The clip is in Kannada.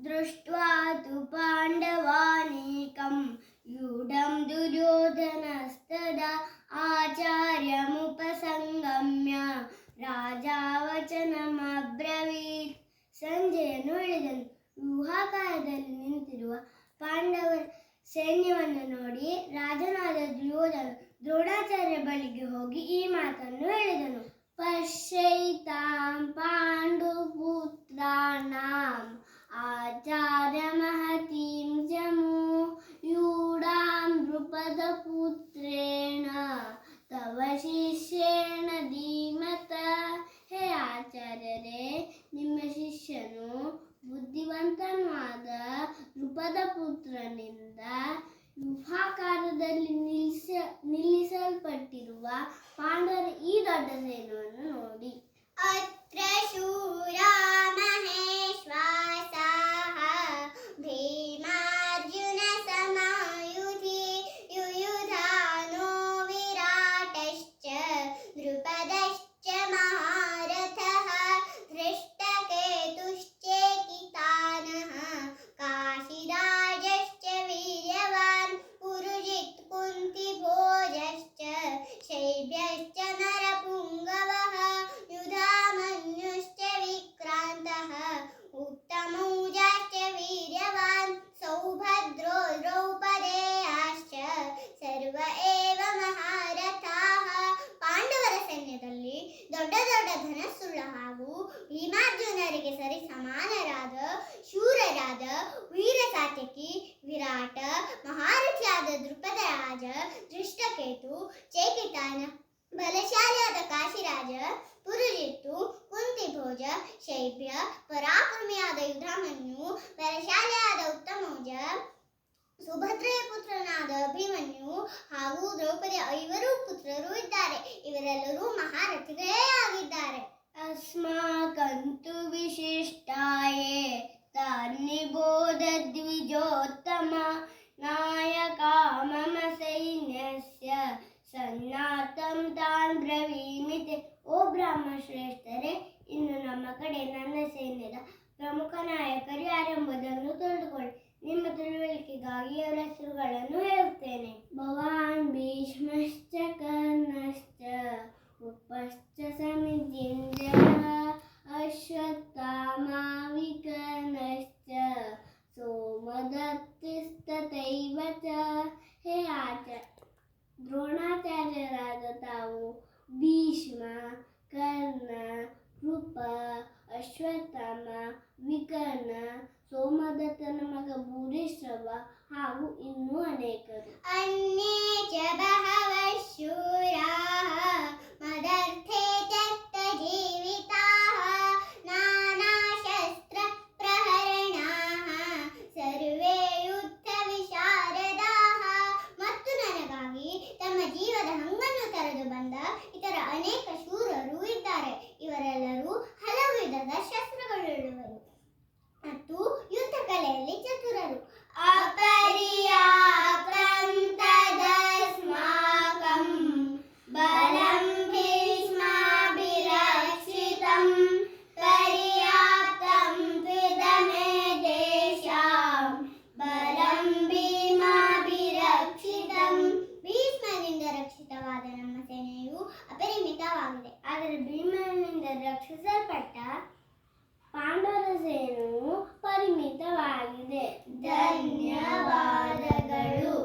दृष्ट्वा तु पाण्डवानीकं व्यूढं दुर्योधनस्तदा आचार्यमुपसंगम्य राजा वचनमब्रवीत्. ಸಂಜಯನು ಹೇಳಿದನು. ವ್ಯೂಹಾಕಾರದಲ್ಲಿ ನಿಂತಿರುವ ಪಾಂಡವರ ಸೈನ್ಯವನ್ನು ನೋಡಿ ರಾಜನಾದ ದುರ್ಯೋಧನ ದ್ರೋಣಾಚಾರ್ಯ ಬಳಿಗೆ ಹೋಗಿ ಈ ಮಾತನ್ನು ಹೇಳಿದನು. ಪಶ್ಯೈತಾಂ ಪಾಂಡುಪುತ್ರಾಣಾಂ ಆಚಾರ್ಯ ಮಹತೀಂ ಜಮೂ ಯೂಢಾಂ ದ್ರುಪದ ಪುತ್ರೇಣ ತವ ಶಿಷ್ಯೇಣ ಧೀಮತ. ಹೇ ಆಚಾರ್ಯರೇ, ನಿಮ್ಮ ಶಿಷ್ಯನು ಬುದ್ಧಿವಂತನಾದ ದ್ರುಪದ ಪುತ್ರನಿಂದ ವ್ಯೂಹಾಕಾರದಲ್ಲಿ ನಿಲ್ಲಿಸಲ್ಪಟ್ಟಿರುವ ಪಾಂಡವರ ಈ ದೊಡ್ಡ ಸೈನ್ಯವನ್ನು ನೋಡಿ. ಅತ್ರ ಶೂರಾ ಮಹೇಶ್ವಾಸಾಃ ಭೀಮಾರ್ಜುನ ಸಮಾಯುಧಿ ಯುಯುಧಾನೋ ವಿರಾಟಶ್ಚ ದ್ರುಪದಶ್ಚ ಮಹಾರಥಃ धृष्टकेतुश्चेकितानः काशीराजश्च वीर्यवान् पुरुजित् कुन्तिभोजश्च शैब्यश्च नरपुङ्गवः युधामन्युश्च विक्रान्तः उत्तमौजाश्च वीर्यवान् सौभद्रो द्रौपदेयाश्च सर्व एव महारथाः. ಪಾಂಡವರ ಸೈನ್ಯದಲ್ಲಿ ದೊಡ್ಡ ದೊಡ್ಡ ಧನಸ್ಸುಳ್ಳ ಹಾಗೂ ಭೀಮಾರ್ಜುನರಿಗೆ ಸರಿ ಸಮಾನರಾದ ಶೂರರಾದ ವೀರಸಾತ್ಯಕಿ ವಿರಾಟ, ಮಹಾರಥಿಯಾದ ದ್ರುಪದ ರಾಜ, ದೃಷ್ಟಕೇತು, ಚೇಕಿತಾನ, ಬಲಶಾಲಿಯಾದ ಕಾಶಿರಾಜ, ಪುರುಜಿತ್ತು, ಕುಂತಿಭೋಜ, ಶೈಬ್ಯ, ಪರಾಕ್ರಮಿಯಾದ ಯುಧಾಮನ್ಯು, ಬಲಶಾಲಿಯಾದ ಉತ್ತಮೌಜ, ಸುಭದ್ರೆಯ ಪುತ್ರನಾದ ಅಭಿಮನ್ಯು ಹಾಗೂ ದ್ರೌಪದಿಯ 5 ಪುತ್ರರು ಇದ್ದಾರೆ. ಇವರೆಲ್ಲರೂ ಮಹಾರಥಿಗಳೇ ಆಗಿದ್ದಾರೆ. ಅಸ್ಮಾಕಂತು ವಿಶಿಷ್ಟಾಯೇ ತಾನ್ನಿಬೋಧ ದ್ವಿಜೋತ್ತಮ ನಾಯಕ ಮಮ ಸೈನ್ಯಸ್ಯ ಸನ್ನಾತಂ ತಾನ್ ಬ್ರವೀಮಿತೆ. ಓ ಬ್ರಾಹ್ಮಣ ಶ್ರೇಷ್ಠರೇ, ಇನ್ನು ನಮ್ಮ ಕಡೆ ನನ್ನ ಸೈನ್ಯದ ಪ್ರಮುಖ ನಾಯಕರು ಯಾರೆಂಬುದನ್ನು ತಿಳಿದುಕೊಳ್ಳಿ. ನಿಮ್ಮ ತಿಳುವಳಿಕೆಗಾಗಿ ಅವರ ಹೆಸರುಗಳನ್ನು ಹೇಳುತ್ತೇನೆ. ಭವಾನ್ ಭೀಷ್ಮಶ್ಚ ಕರ್ಣಶ್ಚ ಉಪಶ್ಚ ಸಮಿತಿಂಜಯಃ ಅಶ್ವತ್ಥಾಮ ವಿಕರ್ಣಶ್ಚ ಸೋಮದತ್ತಿಸ್ತಥೈವ ಚ. ಹೇ ದ್ರೋಣಾಚಾರ್ಯರಾದ ತಾವು ಭೀಷ್ಮ, ಕರ್ಣ, ಕೃಪ, ಅಶ್ವತ್ಥಾಮ, ವಿಕರ್ಣ, ಸೋಮದತ್ತನ ಮಗ ಭೂರಿಶ್ರವ ಹಾಗೂ ಇನ್ನೂ ಅನೇಕರು. ಅನ್ಯೇ ಚ ಬಹವಃ ಶೂರಾಃ ಮದರ್ಥೇ ತ್ಯಕ್ತ ಜೀವಿತಾಃ ನಾನಾ ಶಸ್ತ್ರ ಪ್ರಹರಣಾಃ ಸರ್ವೇ ಯುದ್ಧ ವಿಶಾರದಾಃ. ಮತ್ತು ನನಗಾಗಿ ತಮ್ಮ ಜೀವದ ಹಂಗನ್ನು ತೊರೆದು ಬಂದ ಇತರ ಅನೇಕ ಶೂರರು ಇದ್ದಾರೆ. ಇವರೆಲ್ಲರೂ ಹಲವು ವಿಧದ ಶಸ್ತ್ರಗಳುಳ್ಳವರು ಮತ್ತು ಯುದ್ಧ ಕಲೆಯಲ್ಲಿ ಚತುರರು. ಅಪರ್ಯಾಪ್ತಂ ತದಸ್ಮಾಕಂ ಬಲಂ ಭೀಷ್ಮಾಭಿರಕ್ಷಿತಂ ಪರ್ಯಾಪ್ತಂ ತ್ವಿದಮೇ ದೇಶಾಂ ಬಲಂ ಭೀಮಾಭಿರಕ್ಷಿತಂ. ಭೀಷ್ಮನಿಂದ ರಕ್ಷಿತವಾದ ನಮ್ಮ ಸೇನೆಯು ಅಪರಿಮಿತವಾಗಿದೆ. ಆದರೆ ಭೀಮನಿಂದ ರಕ್ಷಿಸಲ್ಪಟ್ಟ ಪಾಂಡವರ ಸೇನೆಯು ಪರಿಮಿತವಾಗಿದೆ. ಧನ್ಯವಾದಗಳು.